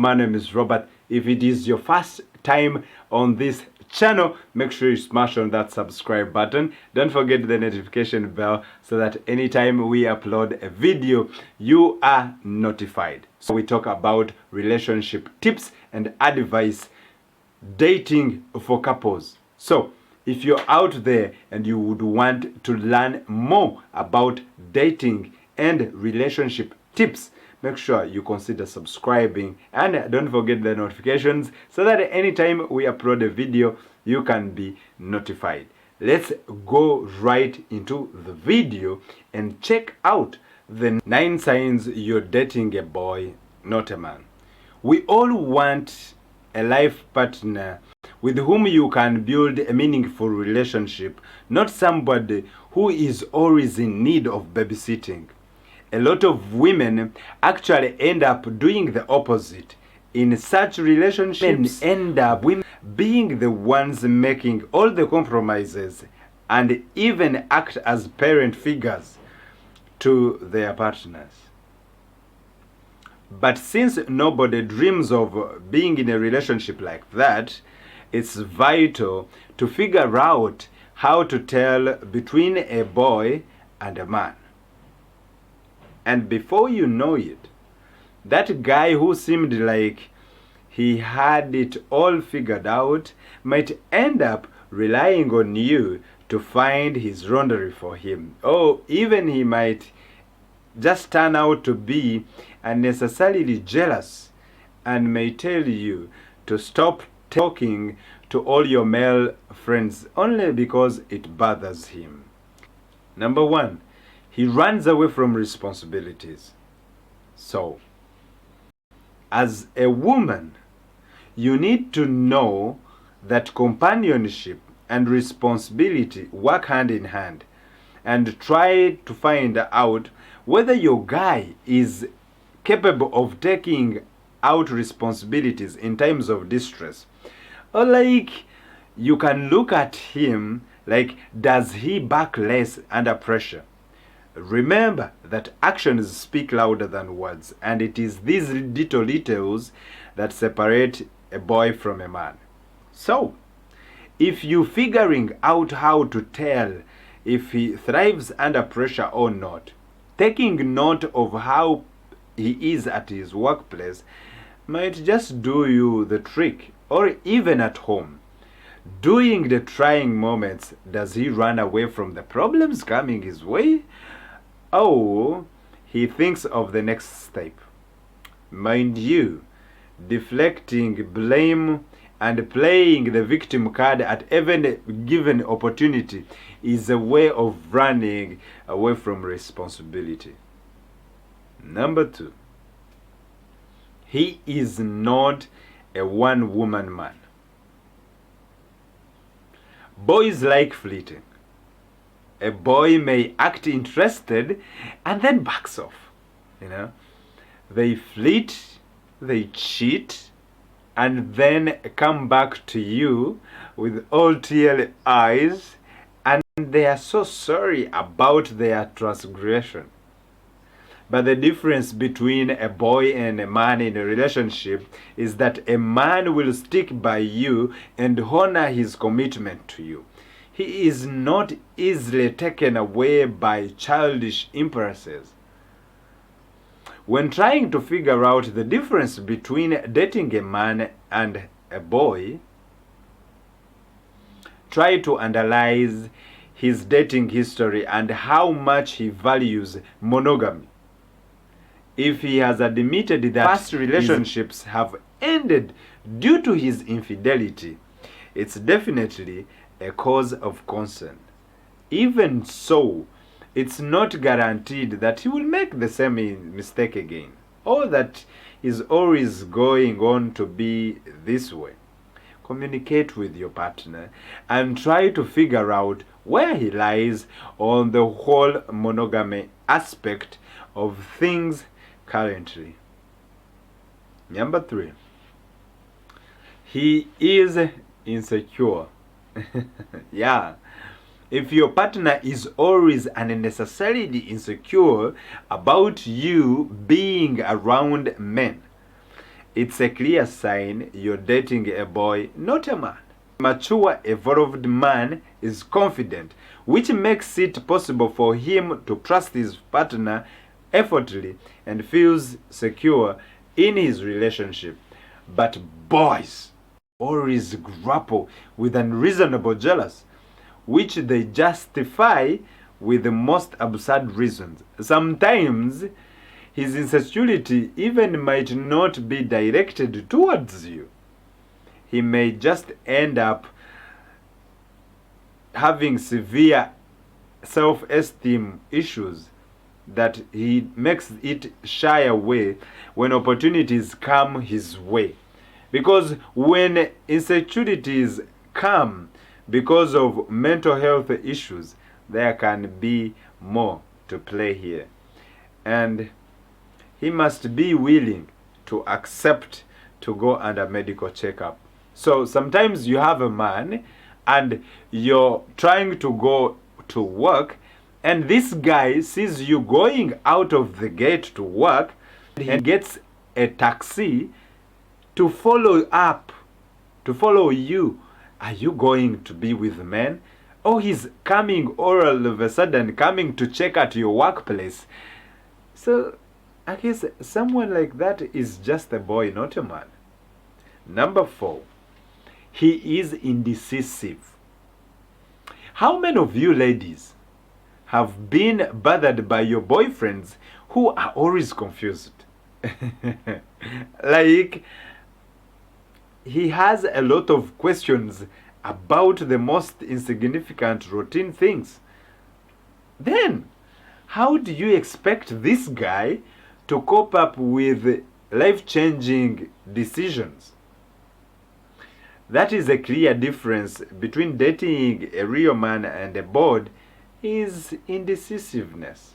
My name is Robert. If it is your first time on this channel, make sure you smash on that subscribe button. Don't forget the notification bell so that anytime we upload a video, you are notified. So we talk about relationship tips and advice, dating for couples. So if you're out there and you would want to learn more about dating and relationship tips, make sure you consider subscribing and don't forget the notifications so that anytime we upload a video, you can be notified. Let's go right into the video and check out the 9 signs you're dating a boy, not a man. We all want a life partner with whom you can build a meaningful relationship, not somebody who is always in need of babysitting. A lot of women actually end up doing the opposite. In such relationships, end up being the ones making all the compromises and even act as parent figures to their partners. But since nobody dreams of being in a relationship like that, it's vital to figure out how to tell between a boy and a man. And before you know it, that guy who seemed like he had it all figured out might end up relying on you to find his laundry for him. Or even he might just turn out to be unnecessarily jealous and may tell you to stop talking to all your male friends only because it bothers him. Number 1, he runs away from responsibilities. So, as a woman, you need to know that companionship and responsibility work hand in hand, and try to find out whether your guy is capable of taking out responsibilities in times of distress. Or like, you can look at him like, does he back less under pressure? Remember that actions speak louder than words, and it is these little details that separate a boy from a man. So, if you're figuring out how to tell if he thrives under pressure or not, taking note of how he is at his workplace might just do you the trick, or even at home. During the trying moments, does he run away from the problems coming his way? Oh, he thinks of the next step. Mind you, deflecting blame and playing the victim card at every given opportunity is a way of running away from responsibility. Number 2, he is not a one-woman man. Boys like fleeting. A boy may act interested and then backs off. They fleet, they cheat, and then come back to you with all teary eyes, and they are so sorry about their transgression. But the difference between a boy and a man in a relationship is that a man will stick by you and honor his commitment to you. He is not easily taken away by childish impulses. When trying to figure out the difference between dating a man and a boy, try to analyze his dating history and how much he values monogamy. If he has admitted that past relationships have ended due to his infidelity, it's definitely a cause of concern. Even so, it's not guaranteed that he will make the same mistake again, or that he's always going on to be this way. Communicate with your partner and try to figure out where he lies on the whole monogamy aspect of things currently. Number 3, he is insecure. Yeah. If your partner is always unnecessarily insecure about you being around men, It's a clear sign you're dating a boy, not a man. Mature, evolved man is confident, which makes it possible for him to trust his partner effortlessly and feels secure in his relationship. But boys always grapple with unreasonable jealousy, which they justify with the most absurd reasons. Sometimes his insecurity even might not be directed towards you. He may just end up having severe self-esteem issues that he makes it shy away when opportunities come his way. Because when insecurities come because of mental health issues, there can be more to play here. And he must be willing to accept to go under medical checkup. So sometimes you have a man and you're trying to go to work, and this guy sees you going out of the gate to work and gets a taxi to follow you. Are you going to be with men? Oh, he's coming all of a sudden, coming to check out your workplace. So I guess someone like that is just a boy, not a man. Number 4, he is indecisive. How many of you ladies have been bothered by your boyfriends who are always confused? Like, he has a lot of questions about the most insignificant routine things. Then, how do you expect this guy to cope up with life-changing decisions? That is a clear difference between dating a real man and a boy, is indecisiveness.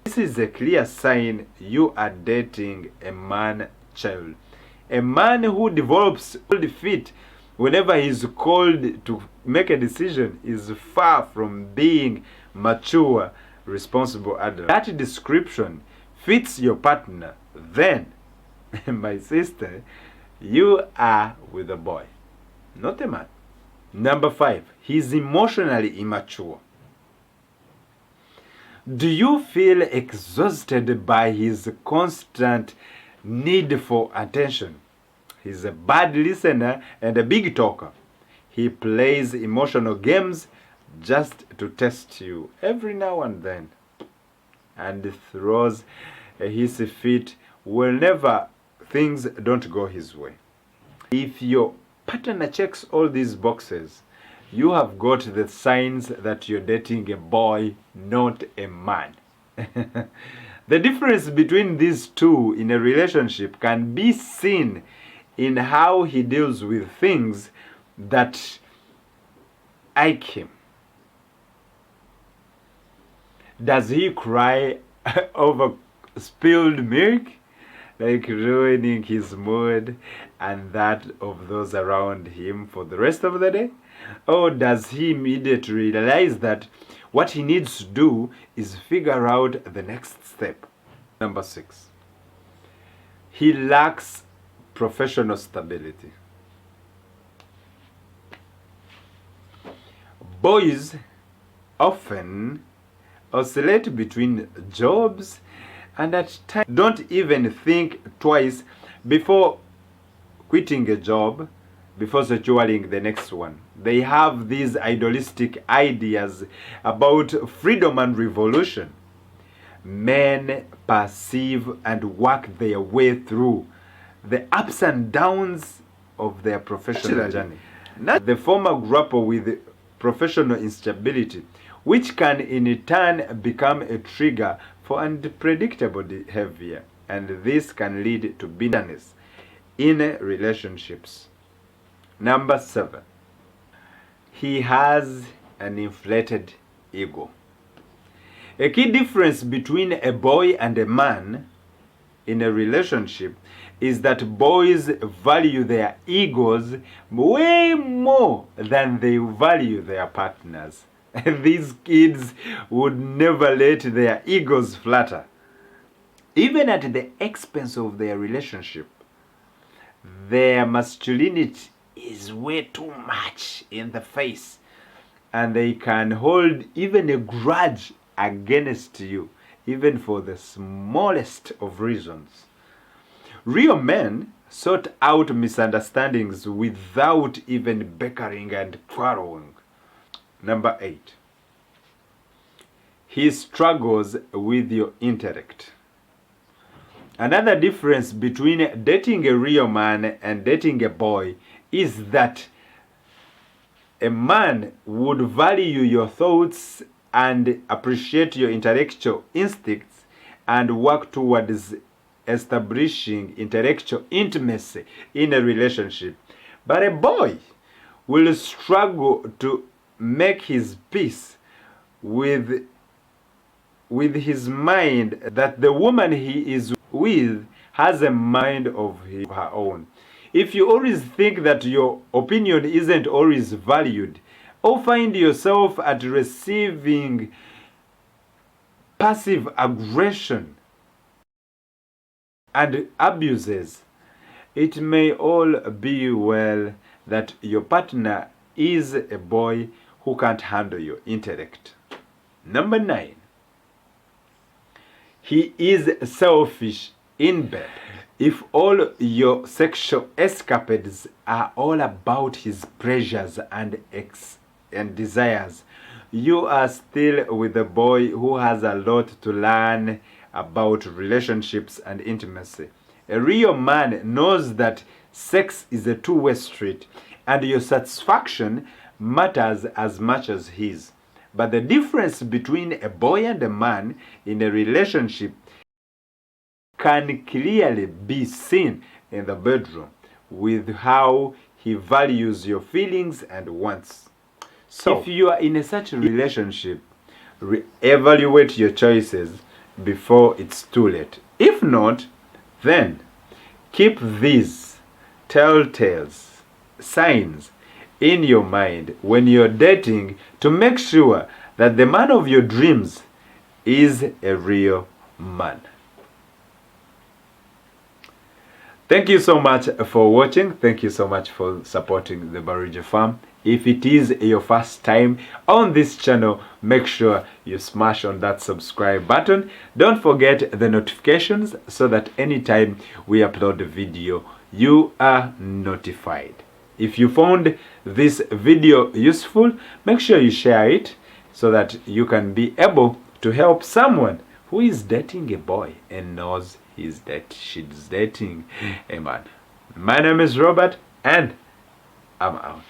This is a clear sign you are dating a man-child. A man who develops cold feet whenever he is called to make a decision is far from being mature, responsible adult. That description fits your partner, then, my sister, you are with a boy, not a man. Number 5, he's emotionally immature. Do you feel exhausted by his constant need for attention? He's a bad listener and a big talker. He plays emotional games just to test you every now and then, and throws his feet whenever things don't go his way. If your partner checks all these boxes, you have got the signs that you're dating a boy, not a man. The difference between these two in a relationship can be seen in how he deals with things that ache him. Does he cry over spilled milk, like ruining his mood and that of those around him for the rest of the day? Or does he immediately realize that what he needs to do is figure out the next step? Number 6, he lacks professional stability. Boys often oscillate between jobs and at times don't even think twice before quitting a job, before securing the next one. They have these idealistic ideas about freedom and revolution. Men perceive and work their way through the ups and downs of their professional journey. The former grapple with professional instability, which can in turn become a trigger for unpredictable behavior, and this can lead to bitterness in relationships. Number 7, he has an inflated ego. A key difference between a boy and a man in a relationship is that boys value their egos way more than they value their partners. These kids would never let their egos flutter. even at the expense of their relationship. Their masculinity is way too much in the face, and they can hold even a grudge against you, even for the smallest of reasons. Real men sort out misunderstandings without even bickering and quarreling. Number 8. He struggles with your intellect. Another difference between dating a real man and dating a boy is that a man would value your thoughts and appreciate your intellectual instincts and work towards establishing intellectual intimacy in a relationship. But a boy will struggle to make his peace with his mind that the woman he is with has a mind of her own. If you always think that your opinion isn't always valued, or find yourself at receiving passive aggression and abuses, it may all be well that your partner is a boy who can't handle your intellect. Number 9. He is selfish in bed. If all your sexual escapades are all about his pleasures and desires, you are still with a boy who has a lot to learn about relationships and intimacy. A real man knows that sex is a two-way street, and your satisfaction matters as much as his. But the difference between a boy and a man in a relationship can clearly be seen in the bedroom with how he values your feelings and wants. So, if you are in such a relationship, re-evaluate your choices before it's too late. If not, then keep these telltale signs in your mind when you're dating to make sure that the man of your dreams is a real man. Thank you so much for watching. Thank you so much for supporting the Barija Farm. If it is your first time on this channel, make sure you smash on that subscribe button. Don't forget the notifications so that anytime we upload a video, you are notified. If you found this video useful, make sure you share it so that you can be able to help someone who is dating a boy and knows she's dating a man. My name is Robert and I'm out.